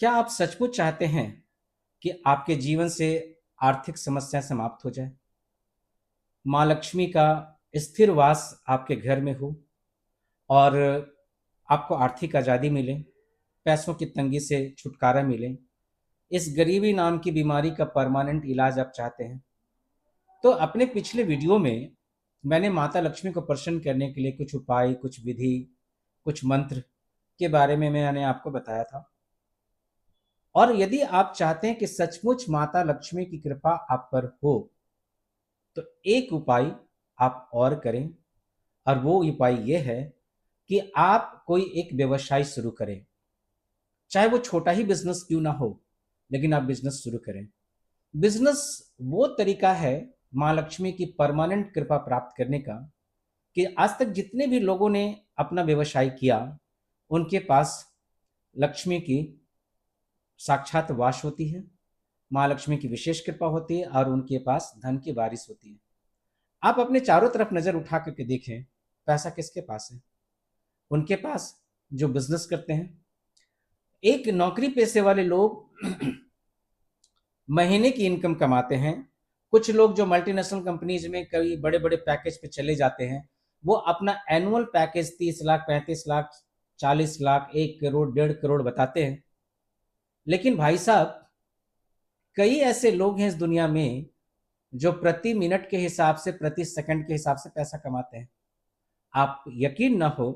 क्या आप सचमुच चाहते हैं कि आपके जीवन से आर्थिक समस्या समाप्त हो जाए? माँ लक्ष्मी का स्थिर वास आपके घर में हो और आपको आर्थिक आज़ादी मिले, पैसों की तंगी से छुटकारा मिले, इस गरीबी नाम की बीमारी का परमानेंट इलाज आप चाहते हैं? तो अपने पिछले वीडियो में मैंने माता लक्ष्मी को प्रसन्न करने के लिए कुछ उपाय, कुछ विधि, कुछ मंत्र के बारे में मैंने आपको बताया था। और यदि आप चाहते हैं कि सचमुच माता लक्ष्मी की कृपा आप पर हो, तो एक उपाय आप और करें, और वो उपाय ये है कि आप कोई एक व्यवसाय शुरू करें। चाहे वो छोटा ही बिजनेस क्यों ना हो, लेकिन आप बिजनेस शुरू करें। बिजनेस वो तरीका है माँ लक्ष्मी की परमानेंट कृपा प्राप्त करने का कि आज तक जितने भी लोगों ने अपना व्यवसाय किया, उनके पास लक्ष्मी की साक्षात वास होती है, माँ लक्ष्मी की विशेष कृपा होती है और उनके पास धन की बारिश होती है। आप अपने चारों तरफ नजर उठा करके देखें, पैसा किसके पास है? उनके पास जो बिजनेस करते हैं। एक नौकरी पेशे वाले लोग महीने की इनकम कमाते हैं। कुछ लोग जो मल्टीनेशनल कंपनीज में कई बड़े बड़े पैकेज पे चले जाते हैं, वो अपना एनुअल पैकेज 30 लाख, 35 लाख, 40 लाख, 1 करोड़, 1.5 करोड़ बताते हैं। लेकिन भाई साहब, कई ऐसे लोग हैं इस दुनिया में जो प्रति मिनट के हिसाब से, प्रति सेकंड के हिसाब से पैसा कमाते हैं। आप यकीन ना हो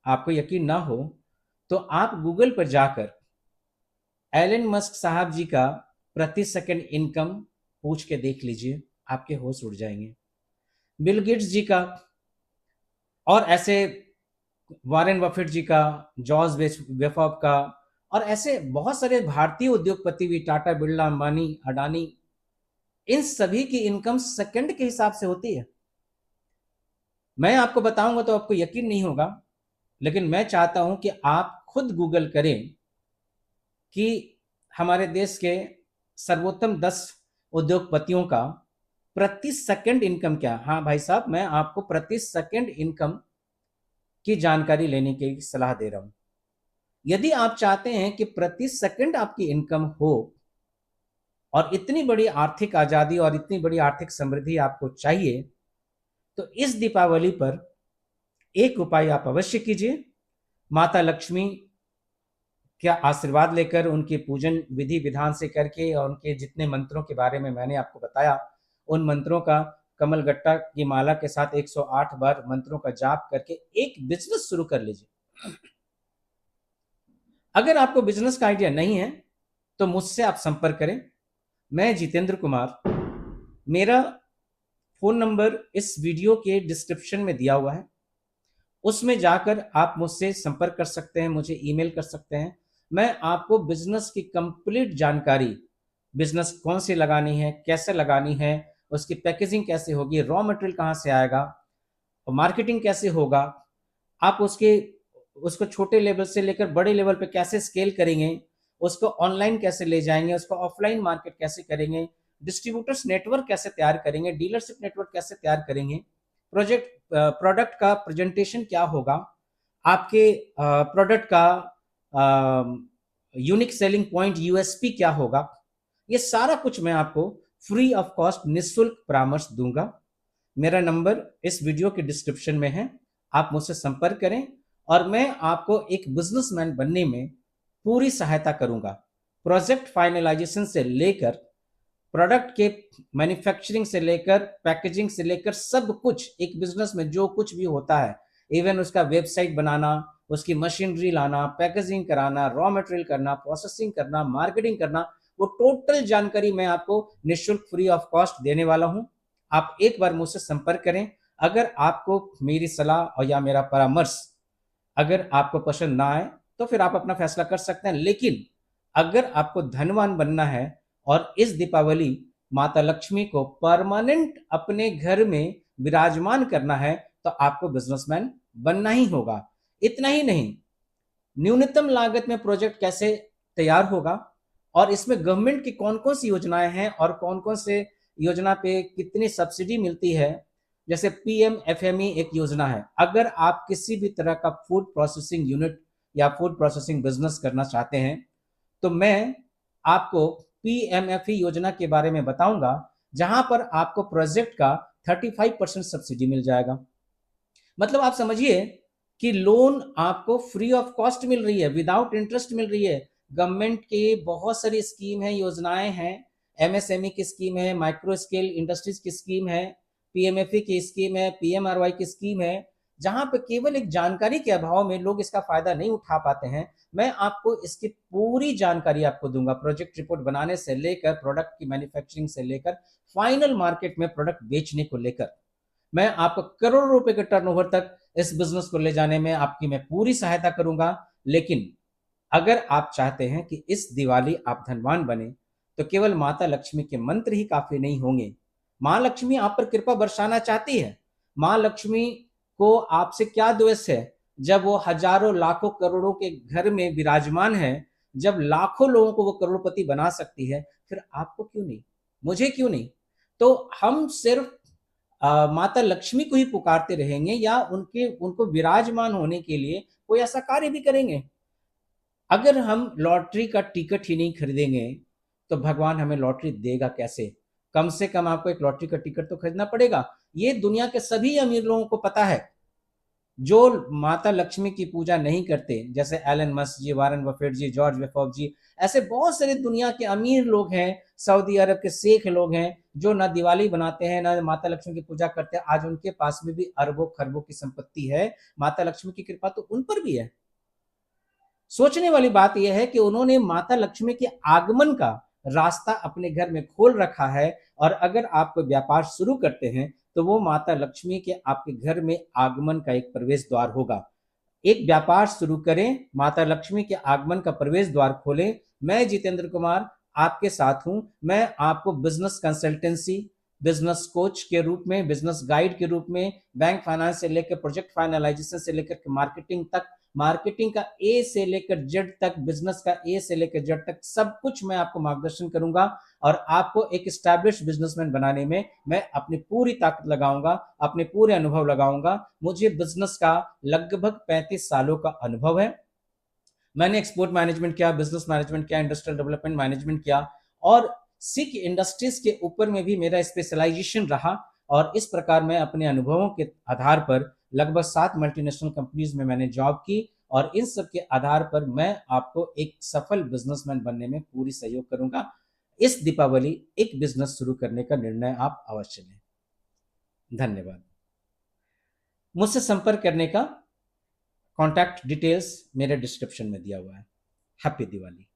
आपको यकीन ना हो तो आप गूगल पर जाकर एलन मस्क साहब जी का प्रति सेकंड इनकम पूछ के देख लीजिए, आपके होश उड़ जाएंगे। बिल गेट्स जी का, और ऐसे वॉरेन बफेट जी का, जॉर्ज बेफॉप का, और ऐसे बहुत सारे भारतीय उद्योगपति भी, टाटा, बिरला, अंबानी, अडानी, इन सभी की इनकम सेकंड के हिसाब से होती है। मैं आपको बताऊंगा तो आपको यकीन नहीं होगा, लेकिन मैं चाहता हूं कि आप खुद गूगल करें कि हमारे देश के सर्वोत्तम 10 उद्योगपतियों का प्रति सेकंड इनकम क्या। हाँ भाई साहब, मैं आपको प्रति सेकंड इनकम की जानकारी लेने की सलाह दे रहा हूं। यदि आप चाहते हैं कि प्रति सेकंड आपकी इनकम हो और इतनी बड़ी आर्थिक आजादी और इतनी बड़ी आर्थिक समृद्धि आपको चाहिए, तो इस दीपावली पर एक उपाय आप अवश्य कीजिए। माता लक्ष्मी क्या आशीर्वाद लेकर, उनके पूजन विधि विधान से करके, और उनके जितने मंत्रों के बारे में मैंने आपको बताया, उन मंत्रों का कमल गट्टा की माला के साथ 108 बार मंत्रों का जाप करके एक बिजनेस शुरू कर लीजिए। अगर आपको बिजनेस का आइडिया नहीं है तो मुझसे आप संपर्क करें। मैं जितेंद्र कुमार, मेरा फोन नंबर इस वीडियो के डिस्क्रिप्शन में दिया हुआ है, उसमें जाकर आप मुझसे संपर्क कर सकते हैं, मुझे ईमेल कर सकते हैं। मैं आपको बिजनेस की कंप्लीट जानकारी, बिजनेस कौन सी लगानी है, कैसे लगानी है, उसकी पैकेजिंग कैसे होगी, रॉ मटेरियल कहाँ से आएगा, मार्केटिंग कैसे होगा, आप उसको छोटे लेवल से लेकर बड़े लेवल पे कैसे स्केल करेंगे, उसको ऑनलाइन कैसे ले जाएंगे, उसको ऑफलाइन मार्केट कैसे करेंगे, डिस्ट्रीब्यूटर्स नेटवर्क कैसे तैयार करेंगे, डीलरशिप नेटवर्क कैसे तैयार करेंगे, प्रोडक्ट का प्रेजेंटेशन क्या होगा, आपके प्रोडक्ट का यूनिक सेलिंग पॉइंट, यूएसपी क्या होगा, ये सारा कुछ मैं आपको फ्री ऑफ कॉस्ट निःशुल्क परामर्श दूंगा। मेरा नंबर इस वीडियो के डिस्क्रिप्शन में है, आप मुझसे संपर्क करें और मैं आपको एक बिजनेसमैन बनने में पूरी सहायता करूंगा। प्रोजेक्ट फाइनलाइजेशन से लेकर, प्रोडक्ट के मैन्युफैक्चरिंग से लेकर, पैकेजिंग से लेकर, सब कुछ एक बिजनेस में जो कुछ भी होता है, इवन उसका वेबसाइट बनाना, उसकी मशीनरी लाना, पैकेजिंग कराना, रॉ मटेरियल करना, प्रोसेसिंग करना, मार्केटिंग करना, वो टोटल जानकारी मैं आपको निःशुल्क फ्री ऑफ कॉस्ट देने वाला हूं। आप एक बार मुझसे संपर्क करें। अगर आपको मेरी सलाह और या मेरा परामर्श अगर आपको पसंद ना आए तो फिर आप अपना फैसला कर सकते हैं, लेकिन अगर आपको धनवान बनना है और इस दीपावली माता लक्ष्मी को परमानेंट अपने घर में विराजमान करना है, तो आपको बिजनेसमैन बनना ही होगा। इतना ही नहीं, न्यूनतम लागत में प्रोजेक्ट कैसे तैयार होगा और इसमें गवर्नमेंट की कौन कौन सी योजनाएं हैं और कौन कौन से योजना पे कितनी सब्सिडी मिलती है। जैसे पीएम एफएमई एक योजना है, अगर आप किसी भी तरह का फूड प्रोसेसिंग यूनिट या फूड प्रोसेसिंग बिजनेस करना चाहते हैं, तो मैं आपको पीएमएफई योजना के बारे में बताऊंगा, जहां पर आपको प्रोजेक्ट का 35% सब्सिडी मिल जाएगा। मतलब आप समझिए कि लोन आपको फ्री ऑफ कॉस्ट मिल रही है, विदाउट इंटरेस्ट मिल रही है। गवर्नमेंट के बहुत सारी स्कीम है, योजनाएं हैं, एमएसएमई की स्कीम है, माइक्रो स्केल इंडस्ट्रीज की स्कीम है, पीएमएफई की स्कीम है, पीएमआरवाई की स्कीम है, जहां पे केवल एक जानकारी के अभाव में लोग इसका फायदा नहीं उठा पाते हैं। मैं आपको इसकी पूरी जानकारी आपको दूंगा, प्रोजेक्ट रिपोर्ट बनाने से लेकर प्रोडक्ट की मैन्युफैक्चरिंग से लेकर फाइनल मार्केट में प्रोडक्ट बेचने को लेकर। मैं आपको करोड़ों रुपए के टर्नओवर तक इस बिजनेस को ले जाने में आपकी मैं पूरी सहायता करूंगा। लेकिन अगर आप चाहते हैं कि इस दिवाली आप धनवान बने, तो केवल माता लक्ष्मी के मंत्र ही काफी नहीं होंगे। मां लक्ष्मी आप पर कृपा बरसाना चाहती है। मां लक्ष्मी को आपसे क्या द्वेष है? जब वो हजारों लाखों करोड़ों के घर में विराजमान है, जब लाखों लोगों को वो करोड़पति बना सकती है, फिर आपको क्यों नहीं, मुझे क्यों नहीं? तो हम सिर्फ माता लक्ष्मी को ही पुकारते रहेंगे, या उनको विराजमान होने के लिए कोई ऐसा कार्य भी करेंगे। अगर हम लॉटरी का टिकट ही नहीं खरीदेंगे, तो भगवान हमें लॉटरी देगा कैसे? कम से कम आपको एक लॉटरी का टिकट तो खरीदना पड़ेगा। ये दुनिया के सभी अमीर लोगों को पता है। जो माता लक्ष्मी की पूजा नहीं करते, जैसे एलन मस्क जी, वारन बफेट जी, जॉर्ज बेफॉफ जी, ऐसे बहुत सारे दुनिया के अमीर लोग हैं, सऊदी अरब के शेख लोग हैं, जो ना दिवाली बनाते हैं ना माता लक्ष्मी की पूजा करते हैं। आज उनके पास में भी अरबों खरबों की संपत्ति है। माता लक्ष्मी की कृपा तो उन पर भी है। सोचने वाली बात यह है कि उन्होंने माता लक्ष्मी के आगमन का रास्ता अपने घर में खोल रखा है। और अगर आप कोई व्यापार शुरू करते हैं, तो वो माता लक्ष्मी के आपके घर में आगमन का एक प्रवेश द्वार होगा। एक व्यापार शुरू करें, माता लक्ष्मी के आगमन का प्रवेश द्वार खोलें। मैं जितेंद्र कुमार आपके साथ हूं। मैं आपको बिजनेस कंसल्टेंसी, बिजनेस कोच के रूप में, बिजनेस गाइड के रूप में, बैंक फाइनेंस से लेकर प्रोजेक्ट फाइनलाइजेशन से लेकर मार्केटिंग तक, मार्केटिंग का ए से लेकर जेड तक, बिजनेस का ए से लेकर जेड तक, सब कुछ मैं आपको मार्गदर्शन करूंगा। और आपको एक स्टैब्लिश बिजनेसमैन बनाने में मैं अपनी पूरी ताकत लगाऊंगा, अपने पूरे अनुभव लगाऊंगा। मुझे बिजनेस का लगभग 35 सालों का अनुभव है। मैंने एक्सपोर्ट मैनेजमेंट किया, बिजनेस मैनेजमेंट किया, इंडस्ट्रियल डेवलपमेंट मैनेजमेंट किया, और सिख इंडस्ट्रीज के ऊपर में भी मेरा स्पेशलाइजेशन रहा। और इस प्रकार मैं अपने अनुभवों के आधार पर लगभग 7 मल्टीनेशनल कंपनीज में मैंने जॉब की, और इन सब के आधार पर मैं आपको एक सफल बिजनेसमैन बनने में पूरी सहयोग करूंगा। इस दीपावली एक बिजनेस शुरू करने का निर्णय आप अवश्य लें। धन्यवाद। मुझसे संपर्क करने का कॉन्टैक्ट डिटेल्स मेरे डिस्क्रिप्शन में दिया हुआ है। हैप्पी दिवाली।